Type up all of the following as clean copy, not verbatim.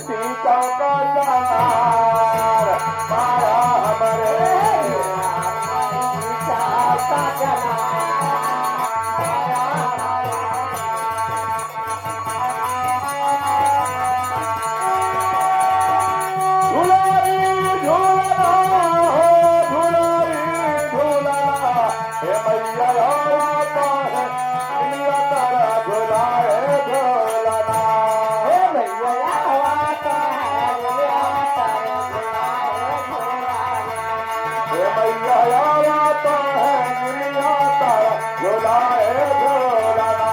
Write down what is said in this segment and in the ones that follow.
सीता का जनार माया हमरे सीता का जनार झुलारी झूला हो झुलारी झूला हे मैया आता है दुनिया तारा झुलाए झूलना हे मैया आता है दुनिया तारा झुलाए झूलना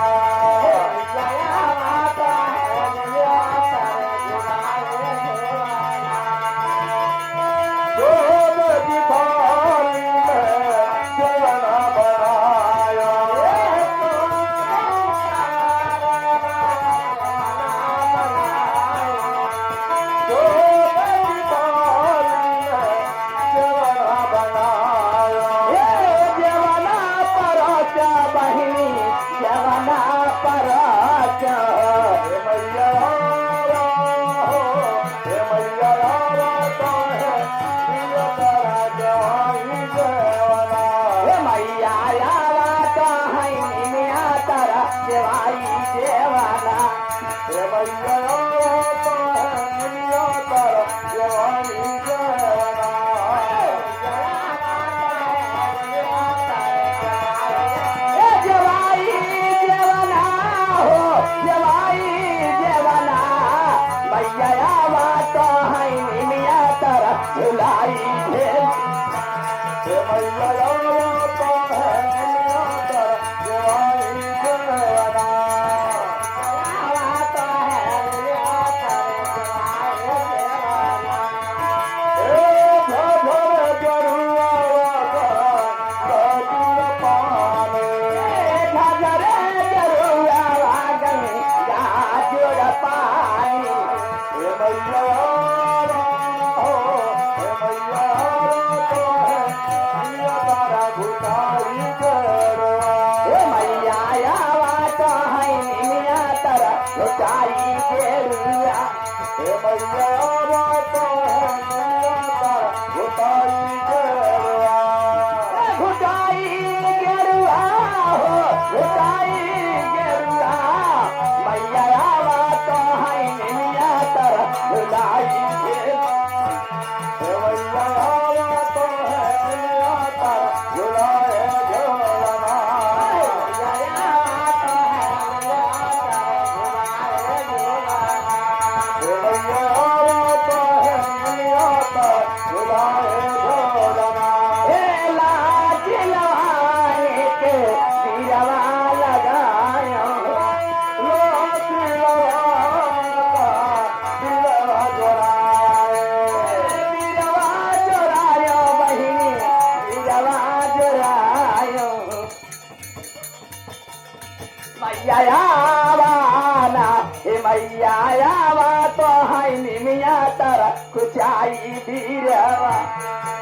कुचाई बीरवा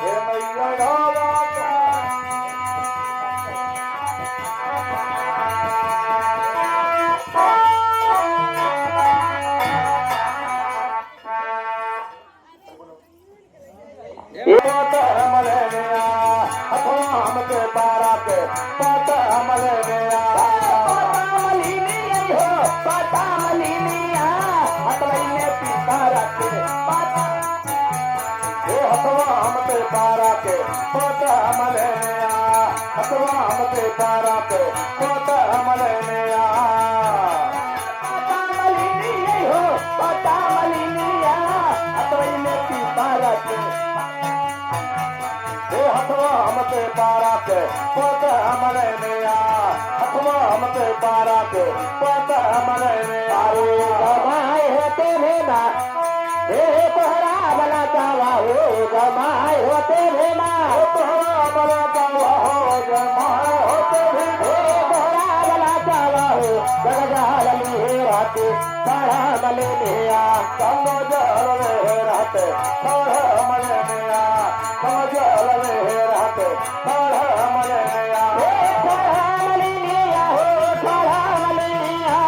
हे मैया पत मले नया अथवा हमके पारा के पत मले नया पता मलिनिया हतवैने पितारा के हथवा हमके पारा के पत मले नया हथवा हमके पारा के पत मले नया पता मलिनिया हतवैने पितारा के हथवा हमके पारा के पत मले नया हथवा हमके पारा के पत मले नया गमाए होते भेदा हे तोहरा बला चावा हो गमाए होते भेदा तोहरा बला चावा हो जमाए होते भी तोहरा बला चावा हो जगजाली हे राते सारा मले निया समझल हे रहते सारा मले नया समझल हे रहते सारा मले नया सारा मले निया हो सारा मले निया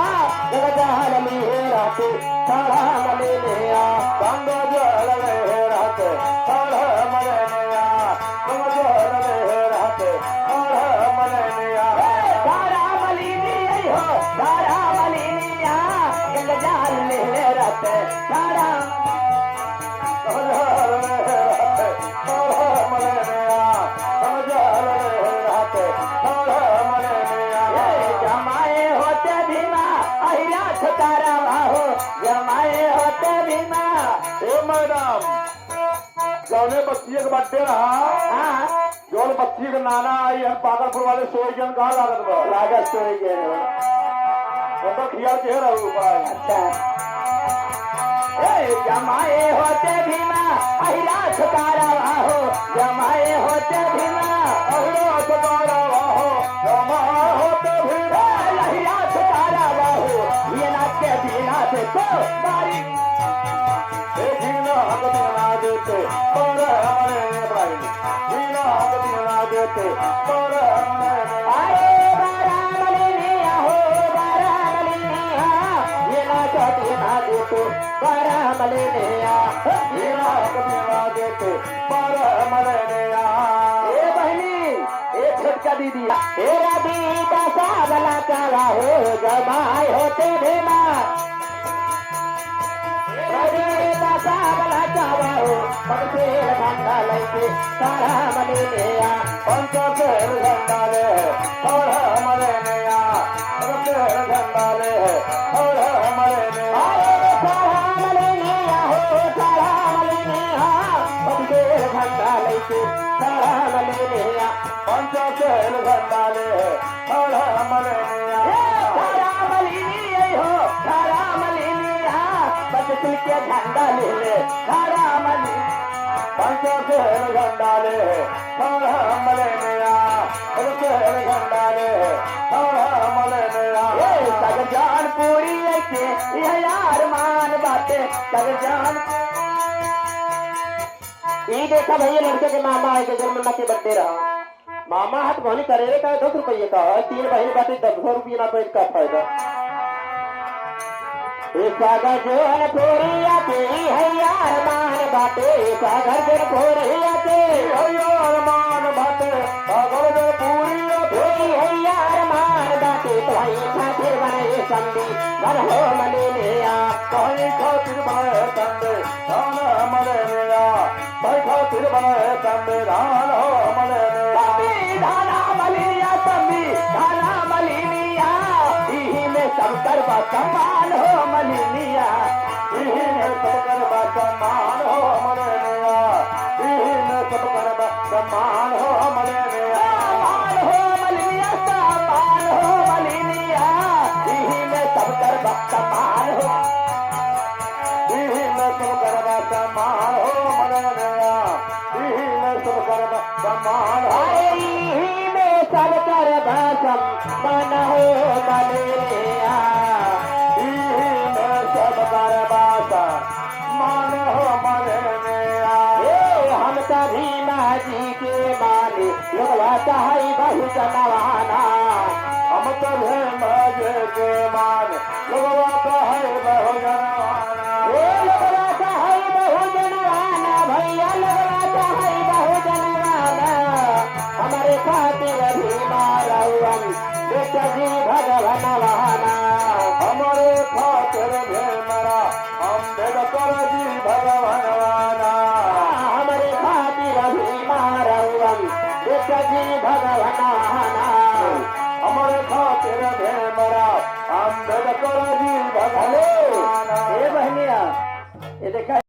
जगजाली हे राते सारा मले निया समझल हे रहते सारा मले नया समझल हे रहते सारा मले नया सारा मली निया हो सारा मली निया जगजाली हे राते सारा जमाए होते भीमा अहिरा छतारा बाहो जमाए होते भीमा मैडम जौने बच्चिए के बर्थडे रहा जौन बच्ची के नाना आई है पागलपुर वाले सोई जन कहा लागत बा लागत सोई गए तो खिया के रहू भाई अच्छा जमाए होते भीमा अहिरा छतारा बाहो जमाए होते भीमा अहिरा छतारा बाहो जमाए होते भीमा अहिरा छतारा बाहो ये नाच के बिना से तो बारी जीना हक दिना देते पर हमारे भाई जीना हक दिना देते पर हमारे आए बारा मलिनिया हो बारा मलिनिया ये नाच बिना देते बारा मलिनिया जीना हक दिना देते पर हमारे ए बहनी एक झटका दीदी तेरा दीदा सावला काला हो जमाए होते भेमा सावला काला हो पगसे ठंडा लैके सारा मलिनिया पंचेर झंडाले और हमारे नया पंचेर झंडाले और हमारे नया सारा मलिनिया हो सारा मलिनिया पगसे ठंडा लैके सारा मलिनिया पंचेर झंडाले और हमारे नया सारा मलिनिया हो सारा मलिनिया बचती के झंडा ले ले सारा मलिनिया पंचेर झंडाले और हमारे नया पंचेर झंडाले और हमारे नया सगजान पूरी के यह यार मान बाते सगजान ये देखा भैया लड़के के मामा है के जन्म के बर्थडे रहा मामा हाथ घोनी करे का 10 रुपये का है 3 बहन बाटे 10 रुपये ना पेट का फायदा सागर जोन पूरी तेरी है यार मान बाटे सागर जोन पूरी तेरी यार मान बाटे सागर जो पूरी है यार मान बाटे भाई खातिर बने संदी घर हो मले लिया कहीं खातिर बनाए संदे धान हमारे नया भाई खातिर बनाए संदे धान हो हमारे नया धाना मलिया तम्बी धाना मलिनिया इही में सब करवा समान हो मलिनिया इही में सब करवा सम्मान हो हमारे नया इही में सब करवा सम्मान हो हमारे नया समान हो मलिनिया समान हो मलिनिया इही में सब करवा समान हो इही में सब करवा सम्मान हो हमारे नया इही में सब करवा सम्मान हो इही में सब करवा समान हो मलिनिया इही में सब करवा सम्मान हो हमारे नया हम सभी माजी के माने लोगवा चाहे बहु जनवाना हम तभे मजे के मान लोगवा कहे बहु जनवाना लोगवा चाहे बहु जनवाना भैया लोगवा चाहे ये देखा